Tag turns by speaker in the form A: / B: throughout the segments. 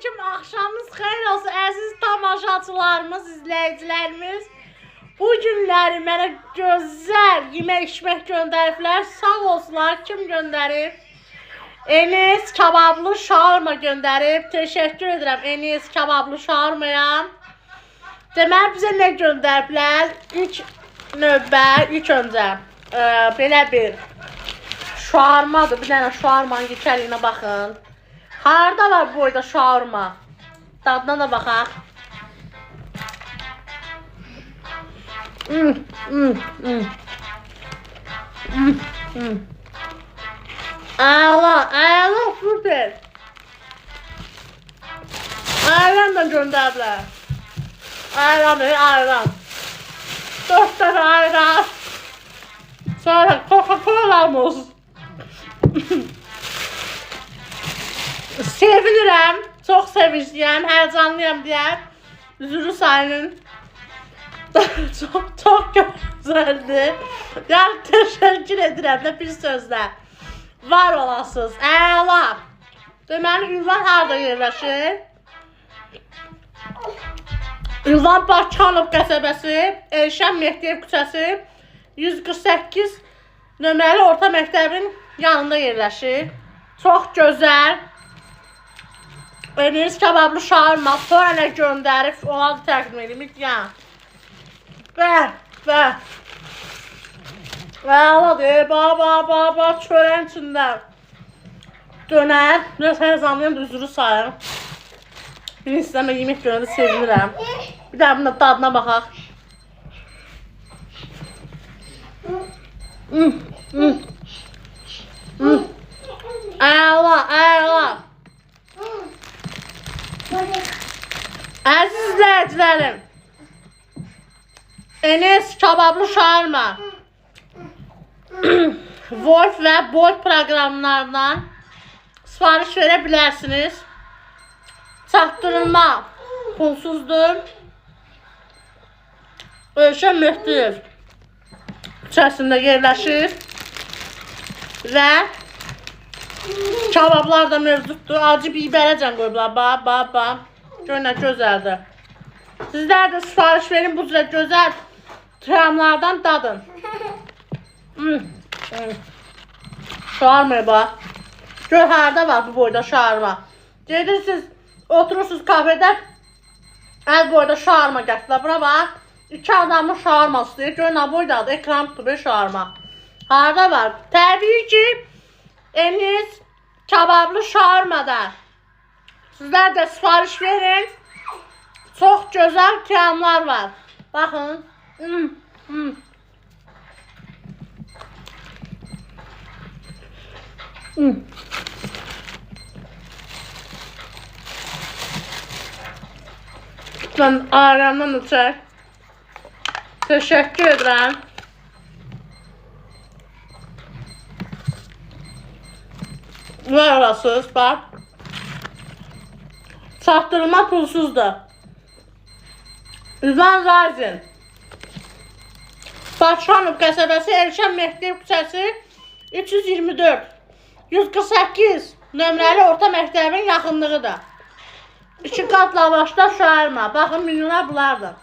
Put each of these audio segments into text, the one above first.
A: Selamünaleyküm, axşamınız xeyir olsun əziz tamaşaçılarımız, izləyicilərimiz. Bu günləri mənə gözəl yemək içmək göndəriblər. Sağ olsunlar, kim göndərib? Enes kabablı şaurma göndərib. Təşəkkür edirəm Enes kabablı şaurmaya. Deməli bizə nə göndəriblər? İlk növbə, ilk öncə belə bir şaurmadır. Bir dənə şaurmanın keçərliyinə baxın. Harda var bu boyda şaurma? Dadına da baxaq. Əla, süper. Ayran da göndəriblər. Ayran. 4 dənə ayran. Sonra Coca-Cola'mız. Sevinirəm, çox sevincliyəm, həyəcanlıyam deyər. Üzülü sayının çox gözəldir. Yəni təşəkkür edirəm də bir sözlə. Var olasınız, əla. Deməli, ünvan harada yerləşir? Ünvan Bakıxanov qəsəbəsi, Elşən Mehdiyev küçəsi, 148 nömrəli orta məktəbin yanında yerləşir. Çox gözəl. Enes kabablı şaurma, sonra nə göndərib, ona da təqdim edeyim. Və. Əladır, bax, çörəyin içində. Dönər, biraz həyəcanlıyım, üzrü sayırım. Bir istəmə yemək görəndə sevinirəm. Bir də bunun dadına baxaq. Əla. Əziz izləyicilərim, Enes kabablı şaurma Wolf və Bolt proqramlarından sifariş verə bilərsiniz. Çatdırılma pulsuzdur. Elşən Mehdiyev küçəsində yerləşir və kabablar da mövcuddur. Acı bibərəcən qoyublar. Bax. Gör nə gözəldir. Sizlər də sifariş verin, bu cürə gözəl tramlardan dadın. Şaurmaya bax. Gör harda var bu boyda şaurma. Gedirsiniz, oturursunuz kafedə, əl boyda şaurma gətirlər. Bura bax. 2 adamın şaurması deyir. Gör nə boydadır, ekran tutub şaurma. Harda var? Təbii ki, Enes kabablı şaurmada. Sizlər də sifariş verin. Çox gözəl kramlar var. Baxın. Mən ayrandan içək. Təşəkkür edirəm. Var olasınız, bax. Çatdırılma pulsuzdur. Ünvan Razin. Bakıxanov qəsəbəsi, Elşən Mehdiyev küçəsi, 324, 148 nömrəli orta məktəbin yaxınlığıdır. 2 qat lavaşda şaurma. Baxın, menülər bunlardır.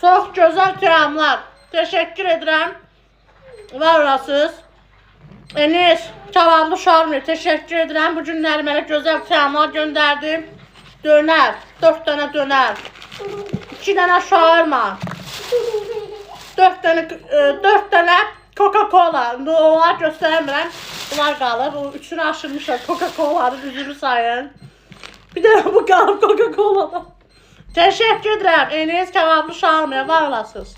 A: Çox gözəl kramlar. Təşəkkür edirəm. Var olasınız. Enes kabablı şaurmaya təşəkkür edirəm. Bu günləri mənə gözəl kramlar göndərdim. Dönər, 4 dənə dönər, 2 dənə şaurma, 4 dənə Coca-Cola. Onlar göstərəmirəm. Bunlar qalır. O üçünü aşırmışlar. Coca-Cola'nı üzülü sayın. Bir də bu qalır Coca-Cola'da. Təşəkkür edirəm. Enes kabablı şaurmaya var olasınız.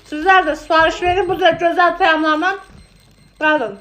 A: Sizlər də sifariş verin. Bu gözəl kramlarla qalın.